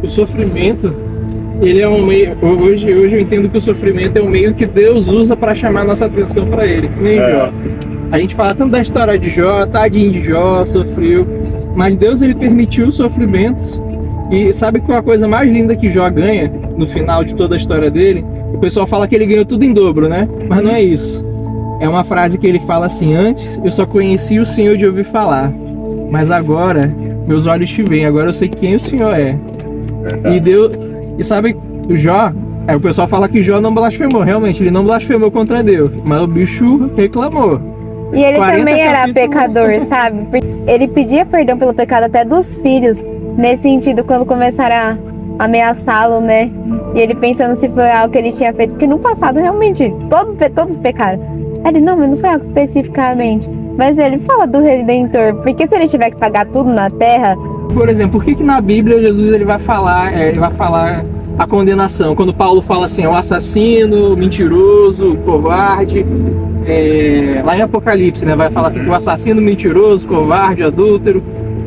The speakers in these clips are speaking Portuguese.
o sofrimento, ele é um meio... Hoje eu entendo que o sofrimento é um meio que Deus usa para chamar a nossa atenção para ele, que nem Jó. A gente fala tanto da história de Jó, tadinho de Jó, sofreu, mas Deus, ele permitiu o sofrimento. E sabe qual é a coisa mais linda que Jó ganha no final de toda a história dele? O pessoal fala que ele ganhou tudo em dobro, né? Mas não é isso. É uma frase que ele fala assim: antes eu só conhecia o Senhor de ouvir falar, mas agora meus olhos te veem, agora eu sei quem o Senhor é. E Deus... E sabe, o Jó, o pessoal fala que Jó não blasfemou, realmente, ele não blasfemou contra Deus, mas o bicho reclamou. E ele também era pecador, sabe? Ele pedia perdão pelo pecado até dos filhos, nesse sentido, quando começaram a ameaçá-lo, né? E ele pensando se foi algo que ele tinha feito, porque no passado realmente todos pecaram. Ele, não, mas não foi algo especificamente. Mas ele fala do Redentor, porque se ele tiver que pagar tudo na terra... Por exemplo, por que na Bíblia Jesus ele vai falar a condenação? Quando Paulo fala assim, o assassino, o mentiroso, o covarde... lá em Apocalipse, né, vai falar assim que o assassino, o mentiroso, o covarde, o adúltero,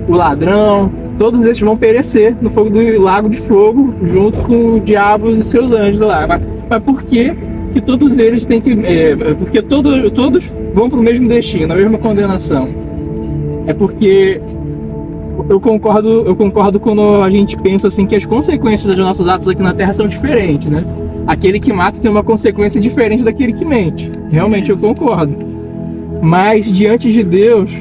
o ladrão, todos esses vão perecer no fogo do lago de fogo, junto com o diabo e seus anjos lá. Mas por que todos eles têm que... porque todos vão para o mesmo destino, a mesma condenação? É porque eu concordo quando a gente pensa assim que as consequências dos nossos atos aqui na Terra são diferentes, né? Aquele que mata tem uma consequência diferente daquele que mente. Realmente eu concordo. Mas diante de Deus,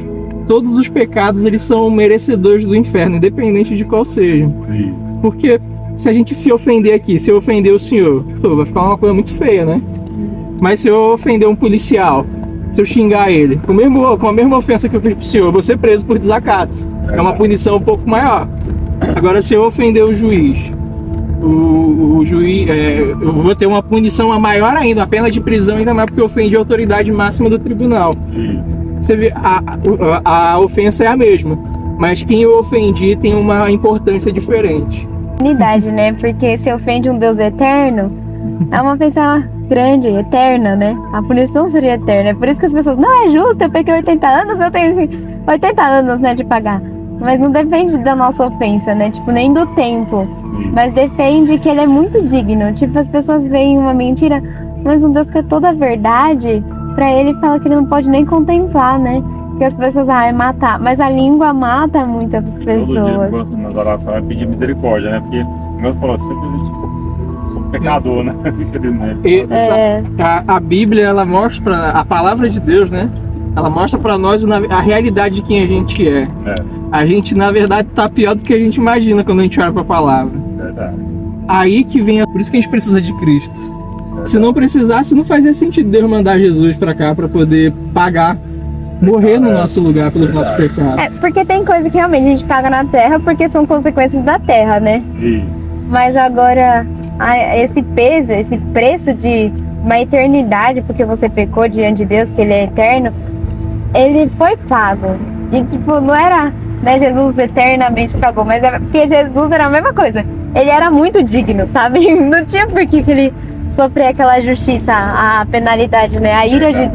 todos os pecados eles são merecedores do inferno, independente de qual seja. Porque se a gente se ofender aqui, se eu ofender o senhor, vai ficar uma coisa muito feia, né? Mas se eu ofender um policial, se eu xingar ele, com a mesma ofensa que eu fiz pro senhor, eu vou ser preso por desacato. É uma punição um pouco maior. Agora, se eu ofender o juiz, o juiz, eu vou ter uma punição maior ainda, uma pena de prisão ainda mais, porque eu ofendi a autoridade máxima do tribunal. Você vê, a ofensa é a mesma, mas quem eu ofendi tem uma importância diferente. Unidade, né? Porque se ofende um Deus eterno, é uma ofensa grande, eterna, né? A punição seria eterna. É por isso que as pessoas, não é justo, eu peguei 80 anos, eu tenho 80 anos, né, de pagar. Mas não depende da nossa ofensa, né? Tipo, nem do tempo. Mas depende que ele é muito digno. Tipo, as pessoas veem uma mentira, mas um Deus que é toda a verdade, pra ele fala que ele não pode nem contemplar, né? Porque as pessoas, é matar. Mas a língua mata muitas pessoas. Todo dia, nas orações, é pedir misericórdia, né? Porque, como eu falo, sempre sou pecador, né? A Bíblia, ela mostra, a palavra de Deus, né? Ela mostra pra nós a realidade de quem a gente é. A gente, na verdade, tá pior do que a gente imagina quando a gente olha pra palavra. Verdade. Aí que vem, por isso que a gente precisa de Cristo. Se não precisasse, não fazia sentido Deus mandar Jesus pra cá pra poder pagar, morrer no nosso lugar pelos nossos pecados. Porque tem coisa que realmente a gente paga na terra porque são consequências da terra, né? Mas agora, esse peso, esse preço de uma eternidade, porque você pecou diante de Deus, que ele é eterno, ele foi pago. E tipo, não era, né, Jesus eternamente pagou, mas é porque Jesus era a mesma coisa. Ele era muito digno, sabe? Não tinha por que ele sofrer aquela justiça, a penalidade, né? A ira de...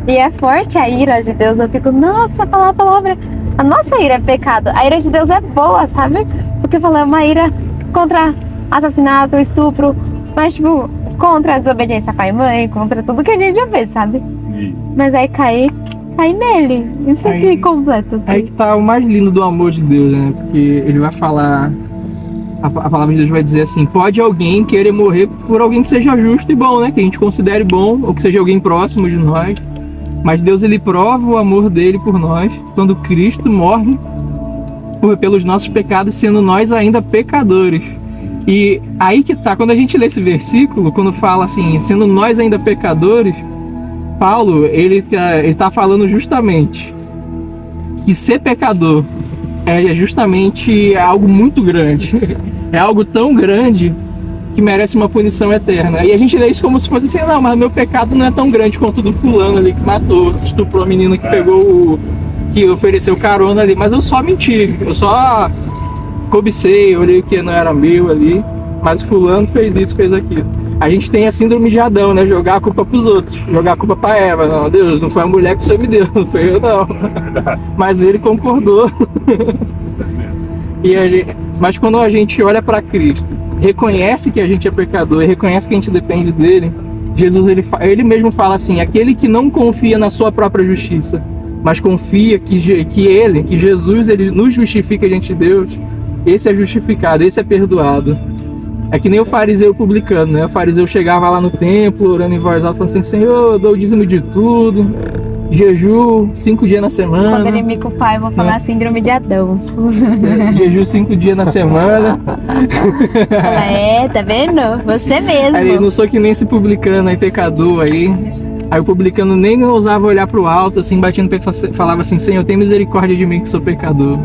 E é forte a ira de Deus. Eu fico, nossa, falar a palavra. A nossa ira é pecado. A ira de Deus é boa, sabe? Porque falou, é uma ira contra assassinato, estupro, mas tipo, contra a desobediência a pai e mãe, contra tudo que a gente já fez, sabe? Mas aí cai nele. Isso aqui completo. Assim. Aí que tá o mais lindo do amor de Deus, né? Porque ele vai falar... A palavra de Deus vai dizer assim: pode alguém querer morrer por alguém que seja justo e bom, né? Que a gente considere bom, ou que seja alguém próximo de nós. Mas Deus, ele prova o amor dele por nós quando Cristo morre pelos nossos pecados, sendo nós ainda pecadores. E aí que tá, quando a gente lê esse versículo, quando fala assim, sendo nós ainda pecadores, Paulo, ele tá falando justamente que ser pecador é justamente algo muito grande. É algo tão grande que merece uma punição eterna. E a gente lê isso como se fosse assim, não, mas meu pecado não é tão grande quanto o do fulano ali que matou, estuprou a menina que pegou que ofereceu carona ali. Mas eu só menti, eu só cobicei, olhei o que não era meu ali, mas fulano fez isso, fez aquilo. A gente tem a síndrome de Adão, né? Jogar a culpa pros outros, jogar a culpa pra Eva. Não, Deus, não foi a mulher que o Senhor me deu, não foi eu não. Mas ele concordou. Mas quando a gente olha para Cristo, reconhece que a gente é pecador e reconhece que a gente depende dele, Jesus ele mesmo fala assim: aquele que não confia na sua própria justiça, mas confia que Jesus, ele nos justifica diante de Deus, esse é justificado, esse é perdoado. É que nem o fariseu publicano, né? O fariseu chegava lá no templo, orando em voz alta, falando assim: Senhor, eu dou o dízimo de tudo, jejum 5 dias na semana. Quando ele me culpar, eu vou falar síndrome de Adão. Jejum 5 dias na semana. Tá vendo? Você mesmo. Aí não sou que nem esse publicano aí, pecador aí. Aí o publicano nem ousava olhar pro alto, assim, batendo no pé, falava assim: Senhor, tem misericórdia de mim que sou pecador.